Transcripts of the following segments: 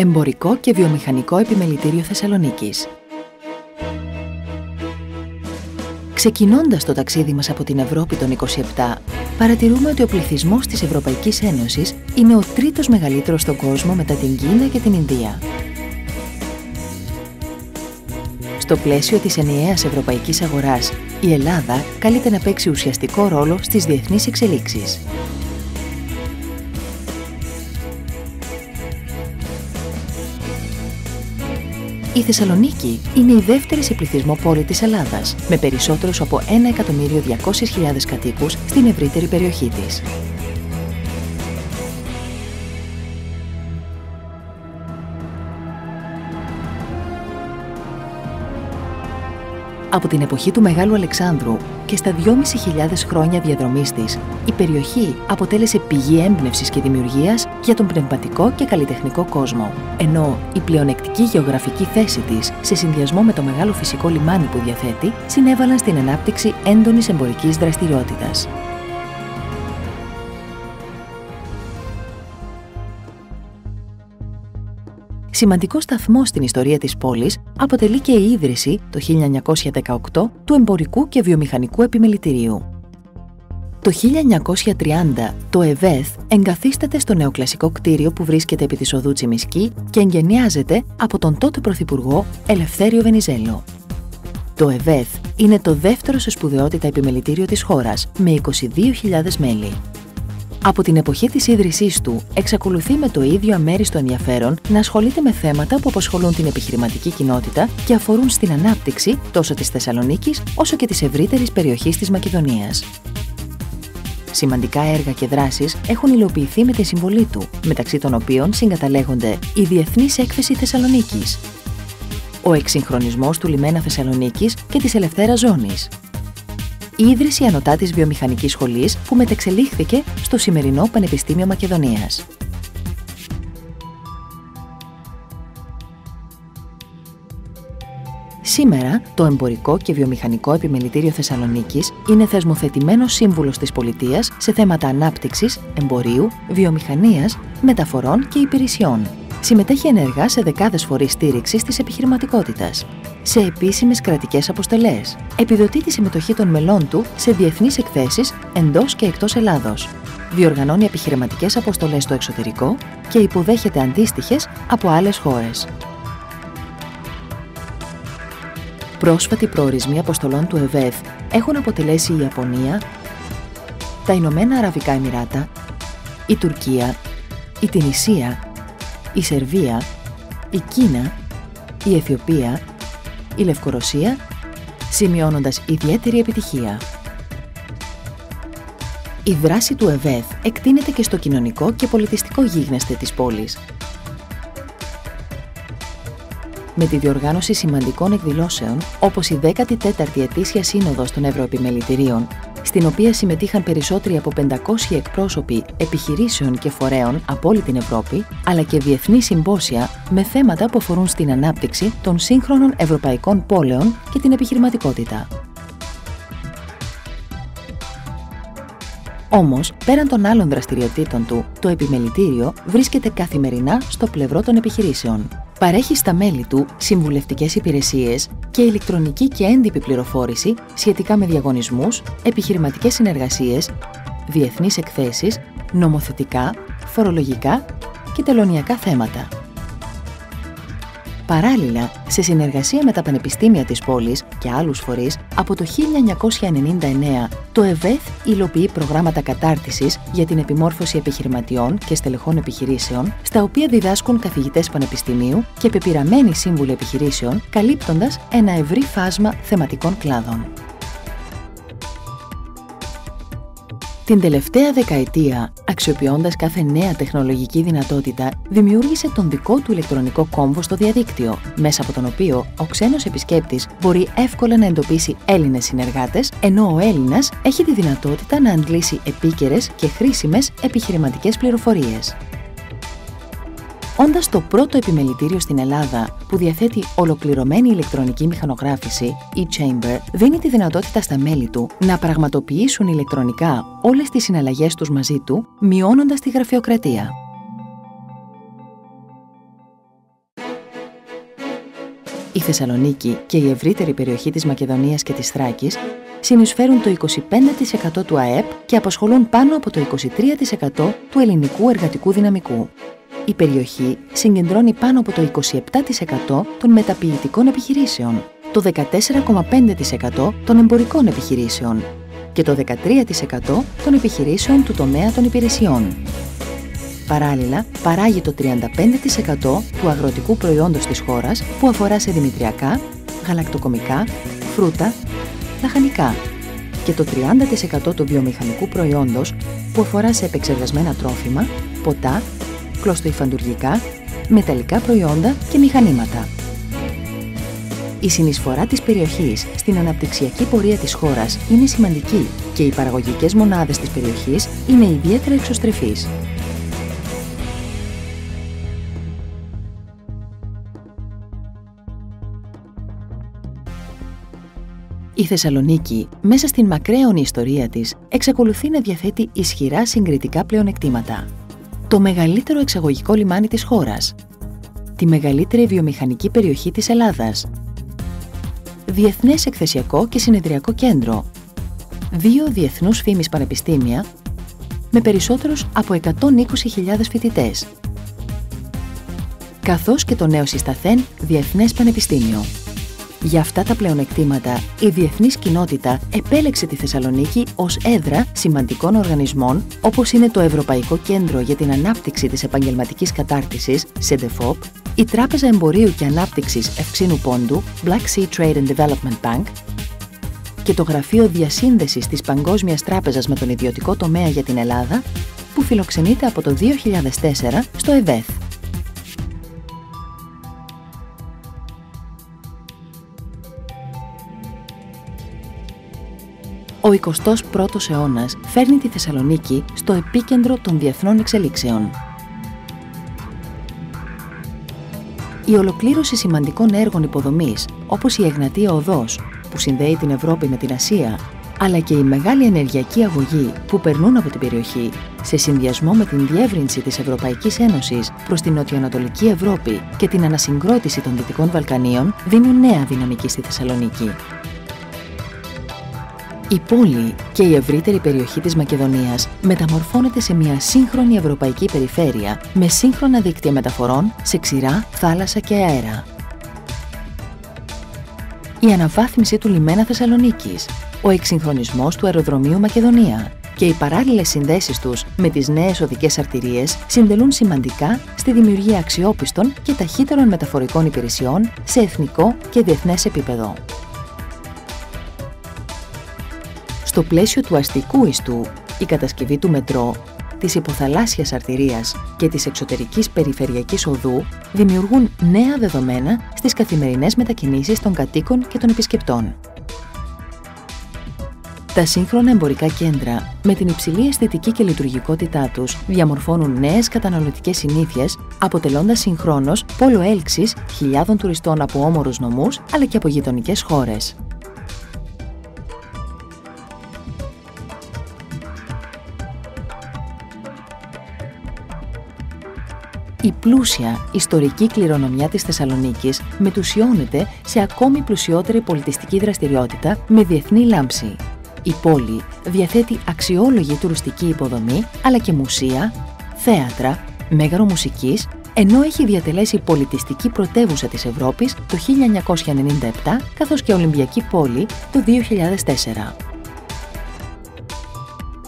Εμπορικό και βιομηχανικό επιμελητήριο Θεσσαλονίκης. Ξεκινώντας το ταξίδι μας από την Ευρώπη των 27, παρατηρούμε ότι ο πληθυσμός της Ευρωπαϊκής Ένωσης είναι ο τρίτος μεγαλύτερος στον κόσμο μετά την Κίνα και την Ινδία. Στο πλαίσιο της ενιαίας ευρωπαϊκής αγοράς, η Ελλάδα καλείται να παίξει ουσιαστικό ρόλο στις διεθνείς εξελίξεις. Η Θεσσαλονίκη είναι η δεύτερη σε πληθυσμό πόλη της Ελλάδας, με περισσότερους από 1.200.000 κατοίκους στην ευρύτερη περιοχή της. Από την εποχή του Μεγάλου Αλεξάνδρου και στα 2.500 χρόνια διαδρομής της, η περιοχή αποτέλεσε πηγή έμπνευσης και δημιουργίας για τον πνευματικό και καλλιτεχνικό κόσμο. Ενώ η πλεονεκτική γεωγραφική θέση της, σε συνδυασμό με το μεγάλο φυσικό λιμάνι που διαθέτει, συνέβαλαν στην ανάπτυξη έντονης εμπορικής δραστηριότητας. Σημαντικό σταθμό στην ιστορία της πόλης αποτελεί και η ίδρυση το 1918 του Εμπορικού και Βιομηχανικού Επιμελητηρίου. Το 1930 το ΕΒΕΘ εγκαθίσταται στο νεοκλασικό κτίριο που βρίσκεται επί της οδού Τσιμισκή και εγκαινιάζεται από τον τότε Πρωθυπουργό Ελευθέριο Βενιζέλο. Το ΕΒΕΘ είναι το δεύτερο σε σπουδαιότητα επιμελητήριο της χώρας, με 22.000 μέλη. Από την εποχή της ίδρυσής του, εξακολουθεί με το ίδιο αμέριστο ενδιαφέρον να ασχολείται με θέματα που απασχολούν την επιχειρηματική κοινότητα και αφορούν στην ανάπτυξη τόσο της Θεσσαλονίκης όσο και της ευρύτερης περιοχής της Μακεδονίας. Σημαντικά έργα και δράσεις έχουν υλοποιηθεί με τη συμβολή του, μεταξύ των οποίων συγκαταλέγονται η Διεθνής Έκθεση Θεσσαλονίκης, ο εξυγχρονισμός του λιμένα Θεσσαλονίκης και της Ελευθέρας Ζώνης, η ίδρυση Ανωτάτης Βιομηχανικής Σχολής που μετεξελίχθηκε στο σημερινό Πανεπιστήμιο Μακεδονίας. Σήμερα, το Εμπορικό και Βιομηχανικό Επιμελητήριο Θεσσαλονίκης είναι θεσμοθετημένος σύμβουλος της πολιτείας σε θέματα ανάπτυξης, εμπορίου, βιομηχανίας, μεταφορών και υπηρεσιών. Συμμετέχει ενεργά σε δεκάδες φορείς στήριξης της επιχειρηματικότητας, σε επίσημες κρατικές αποστολές. Επιδοτεί τη συμμετοχή των μελών του σε διεθνείς εκθέσεις εντός και εκτός Ελλάδος. Διοργανώνει επιχειρηματικές αποστολές στο εξωτερικό και υποδέχεται αντίστοιχες από άλλες χώρες. Πρόσφατοι προορισμοί αποστολών του ΕΒΕΘ έχουν αποτελέσει η Ιαπωνία, τα Ηνωμένα Αραβικά Εμιράτα, η Τουρκία, η Τινησία, η Σερβία, η Κίνα, η Αιθιοπία, η Λευκορωσία, σημειώνοντας ιδιαίτερη επιτυχία. Η δράση του ΕΒΕΘ εκτείνεται και στο κοινωνικό και πολιτιστικό γίγνεσθε της πόλης. Με τη διοργάνωση σημαντικών εκδηλώσεων, όπως η 14η Ετήσια Σύνοδος των Ευρωεπιμελητηρίων, στην οποία συμμετείχαν περισσότεροι από 500 εκπρόσωποι επιχειρήσεων και φορέων από όλη την Ευρώπη, αλλά και διεθνή συμπόσια με θέματα που αφορούν στην ανάπτυξη των σύγχρονων ευρωπαϊκών πόλεων και την επιχειρηματικότητα. Όμως, πέραν των άλλων δραστηριοτήτων του, το επιμελητήριο βρίσκεται καθημερινά στο πλευρό των επιχειρήσεων. Παρέχει στα μέλη του συμβουλευτικές υπηρεσίες και ηλεκτρονική και έντυπη πληροφόρηση σχετικά με διαγωνισμούς, επιχειρηματικές συνεργασίες, διεθνείς εκθέσεις, νομοθετικά, φορολογικά και τελωνειακά θέματα. Παράλληλα, σε συνεργασία με τα πανεπιστήμια της πόλης και άλλους φορείς, από το 1999 το ΕΒΕΘ υλοποιεί προγράμματα κατάρτισης για την επιμόρφωση επιχειρηματιών και στελεχών επιχειρήσεων, στα οποία διδάσκουν καθηγητές πανεπιστημίου και πεπειραμένοι σύμβουλοι επιχειρήσεων, καλύπτοντας ένα ευρύ φάσμα θεματικών κλάδων. Την τελευταία δεκαετία, αξιοποιώντας κάθε νέα τεχνολογική δυνατότητα, δημιούργησε τον δικό του ηλεκτρονικό κόμβο στο διαδίκτυο, μέσα από τον οποίο ο ξένος επισκέπτης μπορεί εύκολα να εντοπίσει Έλληνες συνεργάτες, ενώ ο Έλληνας έχει τη δυνατότητα να αντλήσει επίκαιρες και χρήσιμες επιχειρηματικές πληροφορίες. Όντας το πρώτο επιμελητήριο στην Ελλάδα που διαθέτει ολοκληρωμένη ηλεκτρονική μηχανογράφηση, e-Chamber δίνει τη δυνατότητα στα μέλη του να πραγματοποιήσουν ηλεκτρονικά όλες τις συναλλαγές τους μαζί του, μειώνοντας τη γραφειοκρατία. Η Θεσσαλονίκη και η ευρύτερη περιοχή της Μακεδονίας και της Θράκης συνεισφέρουν το 25% του ΑΕΠ και απασχολούν πάνω από το 23% του ελληνικού εργατικού δυναμικού. Η περιοχή συγκεντρώνει πάνω από το 27% των μεταποιητικών επιχειρήσεων, το 14,5% των εμπορικών επιχειρήσεων και το 13% των επιχειρήσεων του τομέα των υπηρεσιών. Παράλληλα, παράγει το 35% του αγροτικού προϊόντος της χώρας που αφορά σε δημητριακά, γαλακτοκομικά, φρούτα, λαχανικά και το 30% του βιομηχανικού προϊόντος που αφορά σε επεξεργασμένα τρόφιμα, ποτά, κλωστοϊφαντουργικά, μεταλλικά προϊόντα και μηχανήματα. Η συνεισφορά της περιοχής στην αναπτυξιακή πορεία της χώρας είναι σημαντική και οι παραγωγικές μονάδες της περιοχής είναι ιδιαίτερα εξωστρεφείς. Η Θεσσαλονίκη, μέσα στην μακραίωνη ιστορία της, εξακολουθεί να διαθέτει ισχυρά συγκριτικά πλεονεκτήματα. Το μεγαλύτερο εξαγωγικό λιμάνι της χώρας, τη μεγαλύτερη βιομηχανική περιοχή της Ελλάδας, διεθνές εκθεσιακό και συνεδριακό κέντρο, 2 διεθνούς φήμης πανεπιστήμια με περισσότερους από 120.000 φοιτητές, καθώς και το νέο συσταθέν Διεθνές Πανεπιστήμιο. Για αυτά τα πλεονεκτήματα, η διεθνής κοινότητα επέλεξε τη Θεσσαλονίκη ως έδρα σημαντικών οργανισμών, όπως είναι το Ευρωπαϊκό Κέντρο για την Ανάπτυξη της Επαγγελματικής Κατάρτισης, ΣΕΝΤΕΦΟΠ, η Τράπεζα Εμπορίου και Ανάπτυξης Ευξήνου Πόντου, Black Sea Trade and Development Bank, και το Γραφείο Διασύνδεσης της Παγκόσμιας Τράπεζας με τον ιδιωτικό τομέα για την Ελλάδα, που φιλοξενείται από το 2004 στο ΕΒΕΘ. Ο 21ος αιώνας φέρνει τη Θεσσαλονίκη στο επίκεντρο των διεθνών εξελίξεων. Η ολοκλήρωση σημαντικών έργων υποδομής, όπως η Εγνατία Οδός, που συνδέει την Ευρώπη με την Ασία, αλλά και η μεγάλη ενεργειακή αγωγή που περνούν από την περιοχή, σε συνδυασμό με την διεύρυνση της Ευρωπαϊκής Ένωσης προς την νοτιοανατολική Ευρώπη και την ανασυγκρότηση των Δυτικών Βαλκανίων, δίνουν νέα δυναμική στη Θεσσαλονίκη. Η πόλη και η ευρύτερη περιοχή της Μακεδονίας μεταμορφώνεται σε μια σύγχρονη ευρωπαϊκή περιφέρεια με σύγχρονα δίκτυα μεταφορών σε ξηρά, θάλασσα και αέρα. Η αναβάθμιση του λιμένα Θεσσαλονίκης, ο εξυγχρονισμός του αεροδρομίου Μακεδονία και οι παράλληλες συνδέσεις τους με τις νέες οδικές αρτηρίες συντελούν σημαντικά στη δημιουργία αξιόπιστων και ταχύτερων μεταφορικών υπηρεσιών σε εθνικό και διεθνές επίπεδο. Στο πλαίσιο του αστικού ιστού, η κατασκευή του μετρό, της υποθαλάσσιας αρτηρίας και της εξωτερικής περιφερειακής οδού δημιουργούν νέα δεδομένα στις καθημερινές μετακινήσεις των κατοίκων και των επισκεπτών. Τα σύγχρονα εμπορικά κέντρα, με την υψηλή αισθητική και λειτουργικότητά τους, διαμορφώνουν νέες καταναλωτικές συνήθειες, αποτελώντας συγχρόνως πόλο έλξης χιλιάδων τουριστών από όμορους νομούς αλλά και από γειτονικές χώρες. Η πλούσια ιστορική κληρονομιά της Θεσσαλονίκης μετουσιώνεται σε ακόμη πλουσιότερη πολιτιστική δραστηριότητα με διεθνή λάμψη. Η πόλη διαθέτει αξιόλογη τουριστική υποδομή, αλλά και μουσεία, θέατρα, μέγαρο μουσικής, ενώ έχει διατελέσει πολιτιστική πρωτεύουσα της Ευρώπης το 1997, καθώς και Ολυμπιακή πόλη το 2004.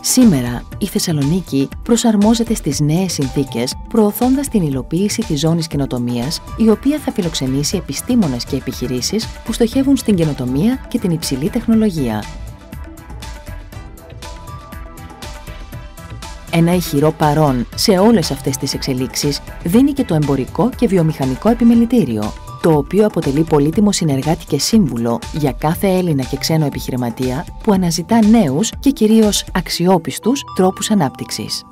Σήμερα, η Θεσσαλονίκη προσαρμόζεται στις νέες συνθήκες, προωθώντας την υλοποίηση της ζώνης καινοτομίας, η οποία θα φιλοξενήσει επιστήμονες και επιχειρήσεις που στοχεύουν στην καινοτομία και την υψηλή τεχνολογία. Ένα ηχηρό παρόν σε όλες αυτές τις εξελίξεις δίνει και το εμπορικό και βιομηχανικό επιμελητήριο, το οποίο αποτελεί πολύτιμο συνεργάτη και σύμβουλο για κάθε Έλληνα και ξένο επιχειρηματία που αναζητά νέους και κυρίως αξιόπιστους τρόπους ανάπτυξης.